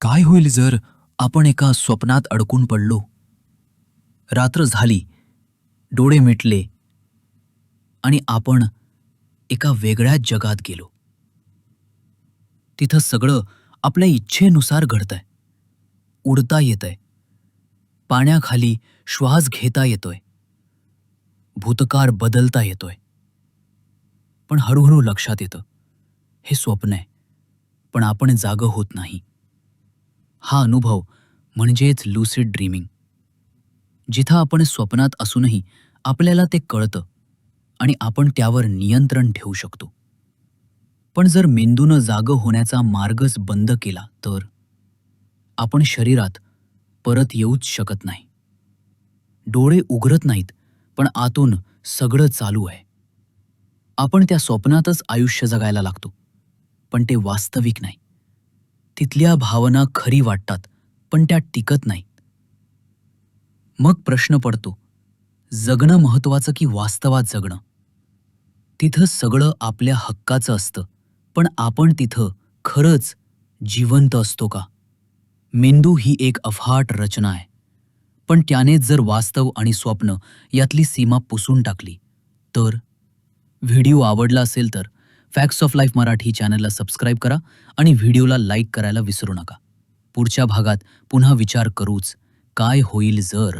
काय होईल जर आपण एका स्वप्नात अडकून पडलो? रात्र झाली, डोळे मिटले आणि आपण एका वेगळ्याच जगात गेलो. तिथं सगळं आपल्या इच्छेनुसार घडतंय. उडता येतंय. पाण्याखाली श्वास घेता येतोय. भूतकाळ बदलता येतोय. पण हळूहळू लक्षात येतं, हे स्वप्न आहे, पण आपण जागं होत नाही. हा अनुभव म्हणजेच लुसिड ड्रीमिंग. जिथं आपण स्वप्नात असूनही आपल्याला ते कळतं आणि आपण त्यावर नियंत्रण ठेवू शकतो. पण जर मेंदूनं जागं होण्याचा मार्गच बंद केला तर आपण शरीरात परत येऊच शकत नाही. डोळे उघडत नाहीत, पण आतून सगळं चालू आहे. आपण त्या स्वप्नातच आयुष्य जगायला लागतो, पण ते वास्तविक नाही. तिथल्या भावना खरी वाटतात, पण त्या टिकत नाहीत. मग प्रश्न पडतो, जगणं महत्वाचं की वास्तवात जगणं? तिथं सगळं आपल्या हक्काचं असतं, पण आपण तिथं खरंच जिवंत असतो का? मेंदू ही एक अफाट रचना आहे, पण त्यानेच जर वास्तव आणि स्वप्न यातली सीमा पुसून टाकली तर? व्हिडिओ आवडला असेल तर फॅक्ट्स ऑफ लाईफ मराठी चॅनलला सबस्क्राईब करा आणि व्हिडिओला लाईक करायला विसरू नका. पुढच्या भागात पुन्हा विचार करूच, काय होईल जर